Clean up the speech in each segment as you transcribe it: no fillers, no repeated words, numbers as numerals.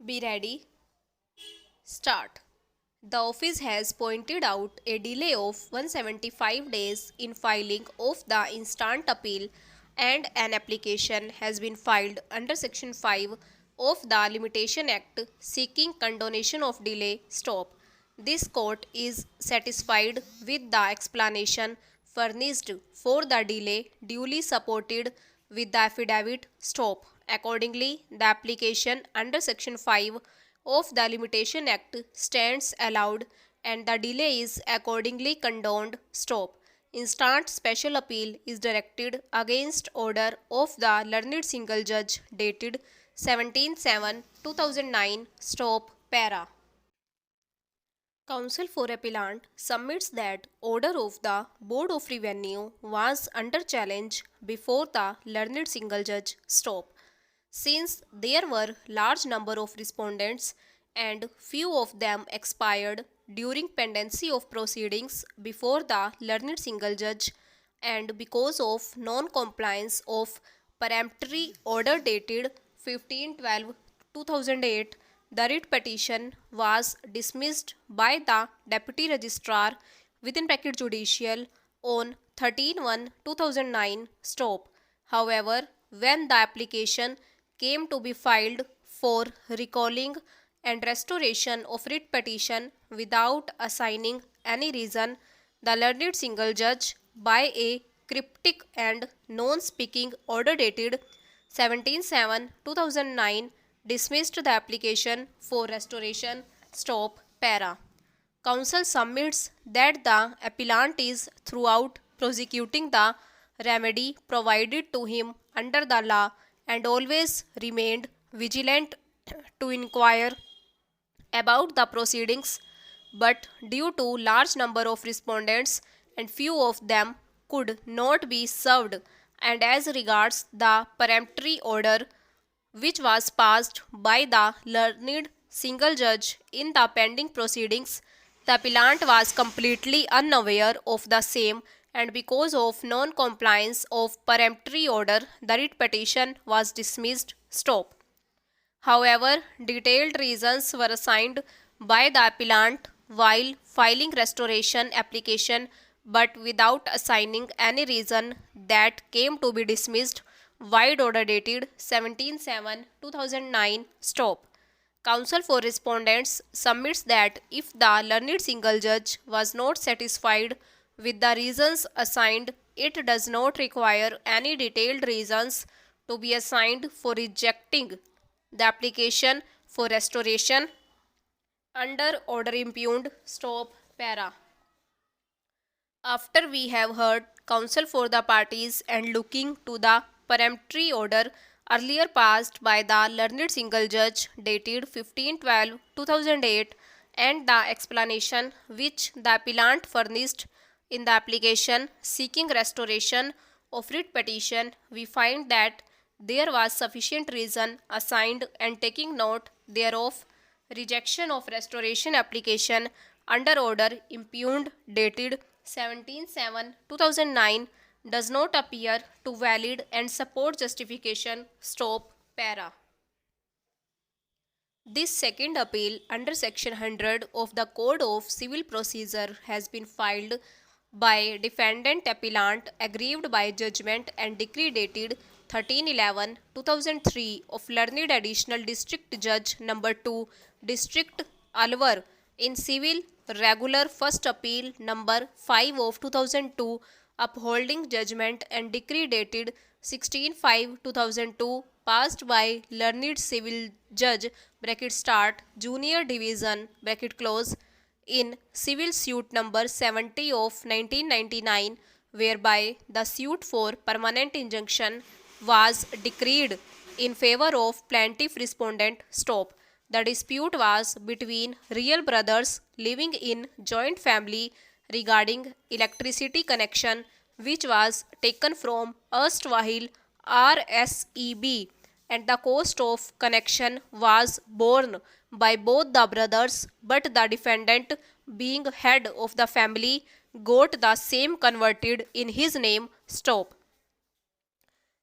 Be ready. Start. The office has pointed out a delay of 175 days in filing of the instant appeal, and an application has been filed under Section 5 of the Limitation Act seeking condonation of delay. Stop. This court is satisfied with the explanation furnished for the delay, duly supported with the affidavit. Stop. Accordingly, the application under Section 5 of the Limitation Act stands allowed and the delay is accordingly condoned. Stop. Instant special appeal is directed against order of the learned single judge dated 17/7/2009. Stop. Para. Counsel for Appellant submits that order of the Board of Revenue was under challenge before the learned single judge. Stop. Since there were large number of respondents and few of them expired during pendency of proceedings before the learned single judge, and because of non-compliance of peremptory order dated 15/12/2008, the writ petition was dismissed by the Deputy Registrar within bracket judicial on 13/1/2009. Stop. However, when the application came to be filed for recalling and restoration of writ petition without assigning any reason, the learned single judge, by a cryptic and non-speaking order dated 17/7/2009, dismissed the application for restoration. Stop. Para. Counsel submits that the appellant is throughout prosecuting the remedy provided to him under the law and always remained vigilant to inquire about the proceedings, but due to large number of respondents and few of them could not be served, and as regards the peremptory order which was passed by the learned single judge in the pending proceedings, the appellant was completely unaware of the same, and because of non-compliance of peremptory order, the writ petition was dismissed. Stop. However, detailed reasons were assigned by the appellant while filing restoration application, but without assigning any reason, that came to be dismissed. Wide order dated 17/7/2009. Stop. Counsel for respondents submits that if the learned single judge was not satisfied with the reasons assigned, it does not require any detailed reasons to be assigned for rejecting the application for restoration under order impugned. Stop. Para. After we have heard counsel for the parties and looking to the peremptory order earlier passed by the learned single judge dated 15/12/2008 and the explanation which the appellant furnished in the application seeking restoration of writ petition, we find that there was sufficient reason assigned, and taking note thereof, rejection of restoration application under order impugned dated 17/7/2009 does not appear to valid and support justification. Stop. Para. This second appeal under Section 100 of the Code of Civil Procedure has been filed by defendant appellant aggrieved by judgment and decree dated 13/11/2003 of learned additional district judge number 2, district Alwar, in civil regular first appeal number 5 of 2002, upholding judgment and decree dated 16/5/2002 passed by learned civil judge bracket start junior division bracket close in civil suit number 70 of 1999, whereby the suit for permanent injunction was decreed in favor of plaintiff respondent. Stop. The dispute was between real brothers living in joint family regarding electricity connection which was taken from erstwhile RSEB, and the cost of connection was borne by both the brothers, but the defendant, being head of the family, got the same converted in his name. Stop.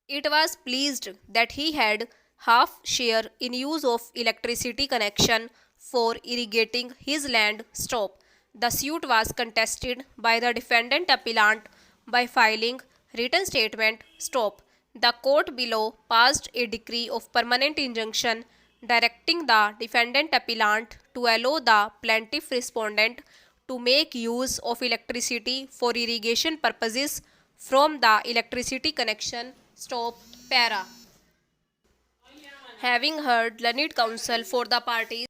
It was pleased that he had half share in use of electricity connection for irrigating his land. Stop. The suit was contested by the defendant appellant by filing written statement. Stop. The court below passed a decree of permanent injunction directing the defendant appellant to allow the plaintiff respondent to make use of electricity for irrigation purposes from the electricity connection. Stop. Para. Having heard learned counsel for the parties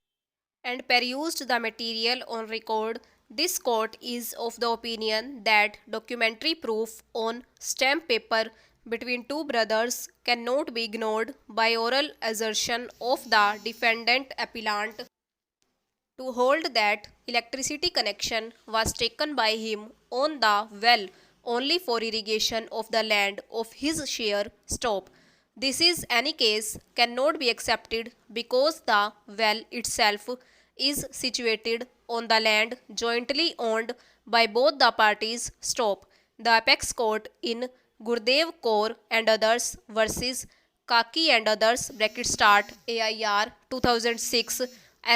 and perused the material on record, this court is of the opinion that documentary proof on stamp paper between two brothers cannot be ignored by oral assertion of the defendant appellant to hold that electricity connection was taken by him on the well only for irrigation of the land of his share. Stop. This is any case cannot be accepted because the well itself is situated on the land jointly owned by both the parties. Stop. The apex court in Gurdev Kaur and others versus Kaki and others bracket start AIR 2006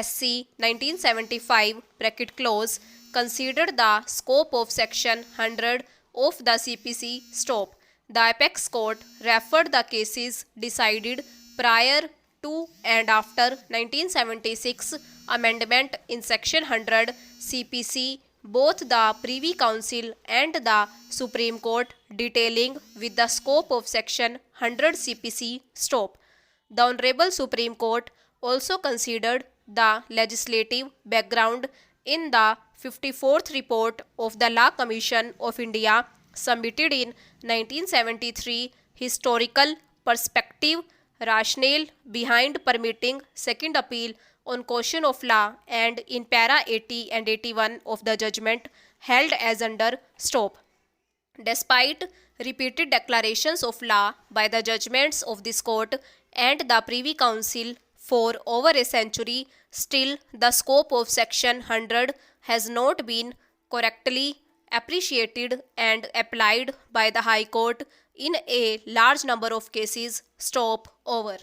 SC 1975 bracket close considered the scope of section 100 of the CPC. Stop. The apex court referred the cases decided prior to and after 1976 amendment in section 100 CPC, both the Privy Council and the Supreme Court detailing with the scope of section 100 CPC. Stop. The Honorable Supreme Court also considered the legislative background in the 54th report of the Law Commission of India submitted in 1973, historical perspective, rationale behind permitting second appeal on question of law, and in para 80 and 81 of the judgment held as under. Stop. Despite repeated declarations of law by the judgments of this court and the Privy Council for over a century, still the scope of section 100 has not been correctly appreciated and applied by the High Court in a large number of cases. Stop. Over.